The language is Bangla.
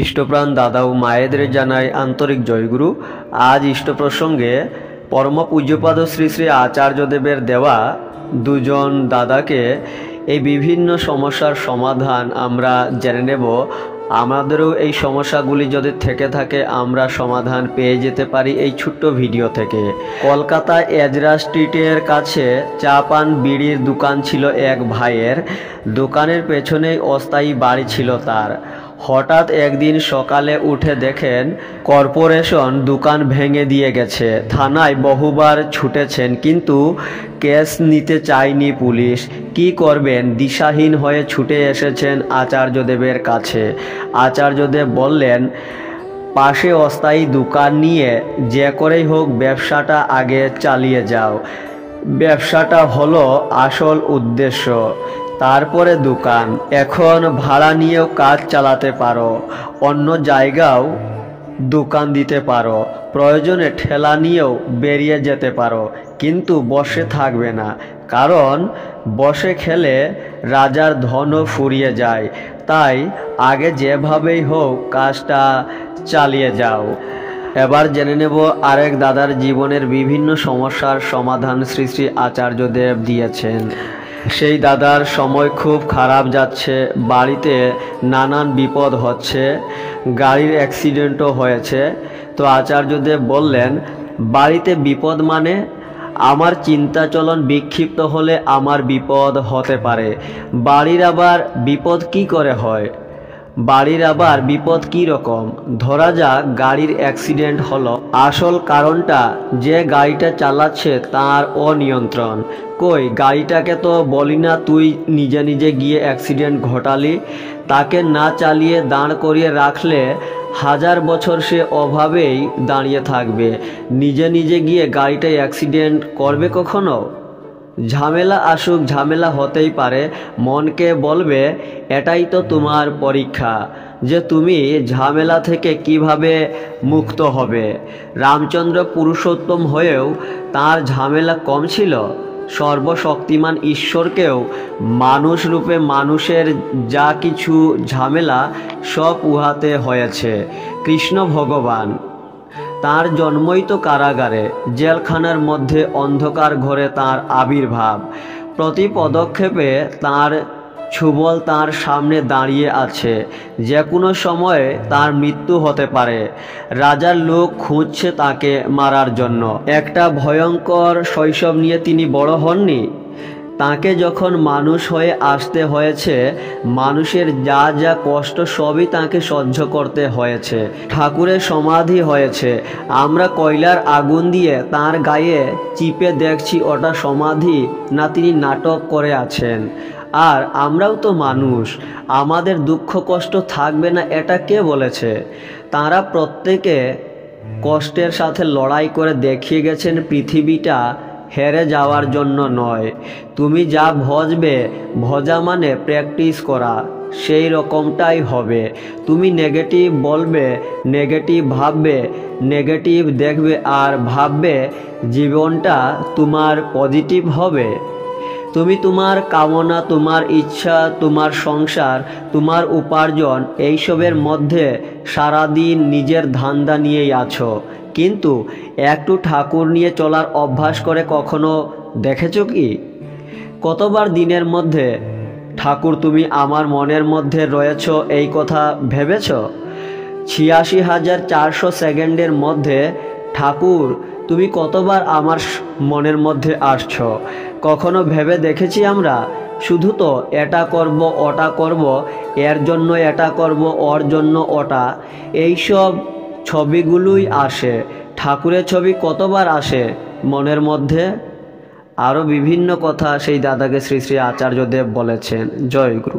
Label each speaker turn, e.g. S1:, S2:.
S1: ইষ্টপ্রাণ দাদা ও মায়েদের জানাই আন্তরিক জয়গুরু। আজ ইষ্ট প্রসঙ্গে পরম পূজ্যপাদ শ্রী শ্রী আচার্যদেবের দেওয়া দুজন দাদাকে এই বিভিন্ন সমস্যার সমাধান আমরা জেনে নেব। আমাদেরও এই সমস্যাগুলি যদি থেকে থাকে আমরা সমাধান পেয়ে যেতে পারি এই ছোট্ট ভিডিও থেকে। কলকাতা এজরা স্ট্রিটের কাছে চা পান বিড়ির দোকান ছিল এক ভাইয়ের। দোকানের পেছনেই অস্থায়ী বাড়ি ছিল তার। হঠাৎ একদিন সকালে উঠে দেখেন কর্পোরেশন দোকান ভেঙে দিয়ে গেছে। থানায় বহুবার ছুটেছেন কিন্তু কেস নিতে চায়নি পুলিশ। কি করবেন দিশাহীন হয়ে ছুটে এসেছেন আচার্যদেবের কাছে। আচার্যদেব বললেন, পাশে অস্থায়ী দোকান নিয়ে যে করেই হোক ব্যবসাটা আগে চালিয়ে যাও। ব্যবসাটা হলো আসল উদ্দেশ্য, তারপরে দোকান। এখন ভাড়া নিয়েও কাজ চালাতে পারো, অন্য জায়গাও দোকান দিতে পারো, প্রয়োজনে ঠেলা নিয়েও বেরিয়ে যেতে পারো, কিন্তু বসে থাকবে না। কারণ বসে খেলে রাজার ধনও ফুরিয়ে যায়। তাই আগে যেভাবেই হোক কাজটা চালিয়ে যাও। এবার জেনে নেব আরেক দাদার জীবনের বিভিন্ন সমস্যার সমাধান শ্রী শ্রী আচার্যদেব দিয়েছেন। সেই দাদার সময় খুব খারাপ যাচ্ছে, বাড়িতে নানান বিপদ হচ্ছে, গাড়ির অ্যাক্সিডেন্টও হয়েছে। তো আচার্যদেব বললেন, বাড়িতে বিপদ মানে আমার চিন্তাচলন বিক্ষিপ্ত হলে আমার বিপদ হতে পারে। বাড়ির আবার বিপদ কি করে হয়? বাড়ির আবার বিপদ কি রকম? ধরা যাক গাড়ির অ্যাক্সিডেন্ট হলো, আসল কারণটা যে গাড়িটা চালাচ্ছে তার অনিয়ন্ত্রণ। কই, গাড়িটাকে তো বলি না তুই নিজে নিজে গিয়ে অ্যাক্সিডেন্ট ঘটালি। তাকে না চালিয়ে দাঁড় করিয়ে রাখলে হাজার বছর সে অভাবেই দাঁড়িয়ে থাকবে। নিজে নিজে গিয়ে গাড়িটা অ্যাক্সিডেন্ট করবে কখনো? ঝামেলা আসুক, ঝামেলা হতেই পারে। মনকে বলবে এটাই তো তোমার পরীক্ষা, যে তুমি ঝামেলা থেকে কিভাবে মুক্ত হবে। রামচন্দ্র পুরুষোত্তম হয়েও তার ঝামেলা কম ছিল। সর্বশক্তিমান ঈশ্বরকেও মানুষ রূপে মানুষের যা কিছু ঝামেলা সব উহাতে হয়েছে। কৃষ্ণ ভগবান, তার জন্মই তো কারাগারে, জেলখানার মধ্যে অন্ধকার ঘরে তার আবির্ভাব। প্রতি পদক্ষেপে তার ছুবল তার সামনে দাঁড়িয়ে আছে। যে কোনো সময়ে তার মৃত্যু হতে পারে। রাজার লোক খুঁজছে তাকে মারার জন্য। একটা ভয়ঙ্কর শৈশব নিয়ে তিনি বড় হননি। তাকে যখন মানুষ হয়ে আসতে হয়েছে, মানুষের যা যা কষ্ট সবই তাকে সহ্য করতে হয়েছে। ঠাকুরের সমাধি হয়েছে, আমরা কয়লার আগুন দিয়ে তার গায়ে চিপে দেখছি ওটা সমাধি না তিনি নাটক করে আছেন। আর আমরাও তো মানুষ, আমাদের দুঃখ কষ্ট থাকবে না এটা কে বলেছে? তারা প্রত্যেকে কষ্টের সাথে লড়াই করে দেখিয়ে গেছেন পৃথিবীটা হেরে যাওয়ার জন্য নয়। তুমি যা ভজবে, ভজা মানে প্র্যাকটিস করা, সেই রকমটাই হবে। তুমি নেগেটিভ বলবে, নেগেটিভ ভাববে, নেগেটিভ দেখবে আর ভাববে, জীবনটা তোমার পজিটিভ হবে। তুমি তোমার কামনা, তোমার ইচ্ছা, তোমার সংসার, তোমার উপার্জন এইসবের মধ্যে সারাদিন নিজের ধান্দা নিয়েই আছো। কিন্তু একটু ঠাকুর নিয়ে চলার অভ্যাস করে কখনো দেখেছো কি? কতবার দিনের মধ্যে ঠাকুর তুমি আমার মনের মধ্যে রয়েছ এই কথা ভেবেছ? 86,400 সেকেন্ডের মধ্যে ঠাকুর তুমি কতবার আমার মনের মধ্যে আসছো কখনো ভেবে দেখেছি আমরা? শুধু তো এটা করব, ওটা করব, এর জন্য এটা করব, ওর জন্য ওটা, এইসব ছবিগুলোই আসে। ঠাকুরের ছবি কতবার আসে মনের মধ্যে? আরও বিভিন্ন কথা সেই দাদাকে শ্রী শ্রী আচার্যদেব বলেছেন। জয় গুরু।